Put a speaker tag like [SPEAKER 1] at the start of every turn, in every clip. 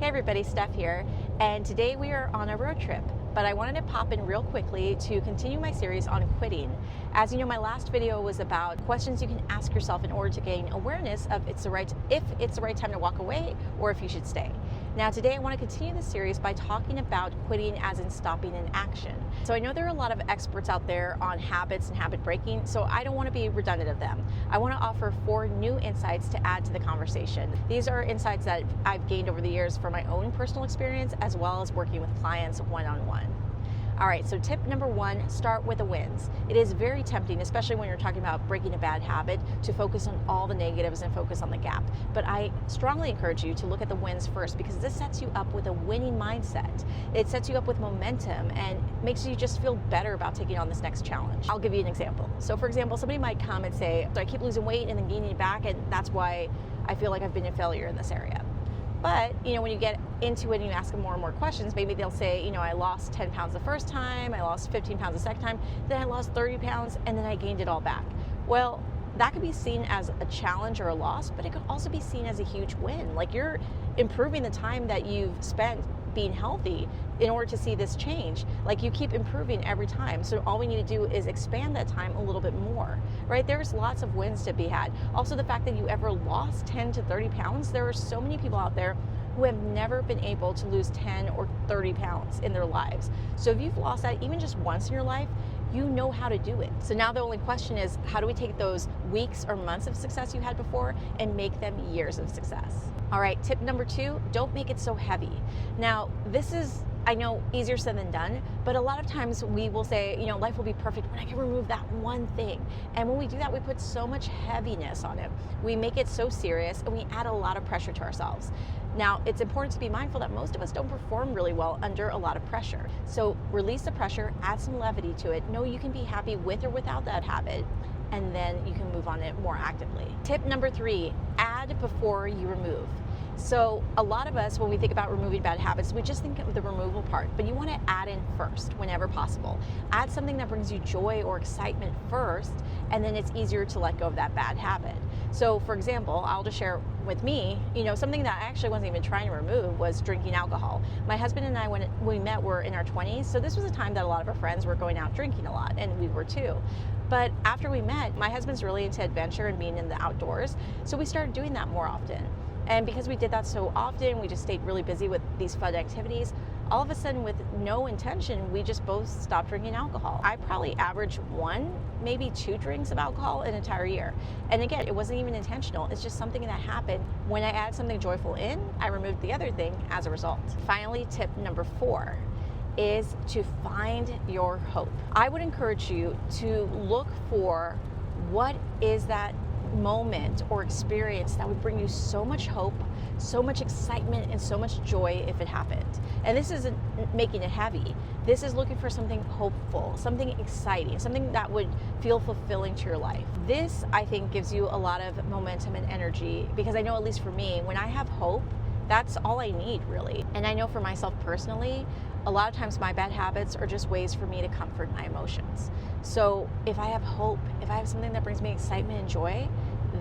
[SPEAKER 1] Hey everybody, Steph here, and today we are on a road trip, but I wanted to pop in real quickly to continue my series on quitting. As you know, my last video was about questions you can ask yourself in order to gain awareness of if it's the right time to walk away or if you should stay. Now today I want to continue this series by talking about quitting as in stopping an action. So I know there are a lot of experts out there on habits and habit breaking, so I don't want to be redundant of them. I want to offer 4 new insights to add to the conversation. These are insights that I've gained over the years from my own personal experience as well as working with clients one-on-one. All right, so tip number 1, start with the wins. It is very tempting, especially when you're talking about breaking a bad habit, to focus on all the negatives and focus on the gap. But I strongly encourage you to look at the wins first, because this sets you up with a winning mindset. It sets you up with momentum and makes you just feel better about taking on this next challenge. I'll give you an example. So for example, somebody might come and say, so I keep losing weight and then gaining it back, and that's why I feel like I've been a failure in this area. But, when you get into it and you ask them more and more questions, maybe they'll say, I lost 10 pounds the first time, I lost 15 pounds the second time, then I lost 30 pounds, and then I gained it all back. Well, that could be seen as a challenge or a loss, but it could also be seen as a huge win. Like, you're improving the time that you've spent being healthy in order to see this change. Like, you keep improving every time. So all we need to do is expand that time a little bit more, right? There's lots of wins to be had. Also, the fact that you ever lost 10 to 30 pounds, there are so many people out there who have never been able to lose 10 or 30 pounds in their lives. So if you've lost that even just once in your life, you know how to do it. So now the only question is, how do we take those weeks or months of success you had before and make them years of success? All right, tip number 2, don't make it so heavy. Now, this is, I know, easier said than done, but a lot of times we will say, life will be perfect when I can remove that one thing. And when we do that, we put so much heaviness on it. We make it so serious and we add a lot of pressure to ourselves. Now, it's important to be mindful that most of us don't perform really well under a lot of pressure. So release the pressure, add some levity to it. Know you can be happy with or without that habit, and then you can move on it more actively. Tip number 3, add before you remove. So a lot of us, when we think about removing bad habits, we just think of the removal part, but you want to add in first whenever possible. Add something that brings you joy or excitement first, and then it's easier to let go of that bad habit. So for example, I'll just share with me, something that I actually wasn't even trying to remove was drinking alcohol. My husband and I, when we met, were in our 20s, so this was a time that a lot of our friends were going out drinking a lot, and we were too. But after we met, my husband's really into adventure and being in the outdoors, so we started doing that more often. And because we did that so often, we just stayed really busy with these fun activities. All of a sudden, with no intention, we just both stopped drinking alcohol. I probably averaged 1, maybe 2 drinks of alcohol an entire year. And again, it wasn't even intentional. It's just something that happened. When I add something joyful in, I removed the other thing as a result. Finally, tip number 4 is to find your hope. I would encourage you to look for what is that moment or experience that would bring you so much hope, so much excitement, and so much joy if it happened. And this isn't making it heavy. This is looking for something hopeful, something exciting, something that would feel fulfilling to your life. This, I think, gives you a lot of momentum and energy, because I know, at least for me, when I have hope, that's all I need, really. And I know for myself personally, a lot of times my bad habits are just ways for me to comfort my emotions. So if I have hope, if I have something that brings me excitement and joy,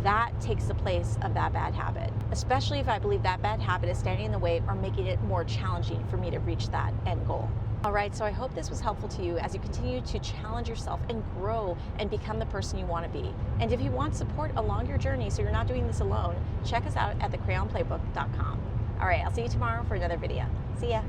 [SPEAKER 1] that takes the place of that bad habit, especially if I believe that bad habit is standing in the way or making it more challenging for me to reach that end goal. All right, so I hope this was helpful to you as you continue to challenge yourself and grow and become the person you want to be. And if you want support along your journey so you're not doing this alone, check us out at thecrayonplaybook.com. All right, I'll see you tomorrow for another video. See ya.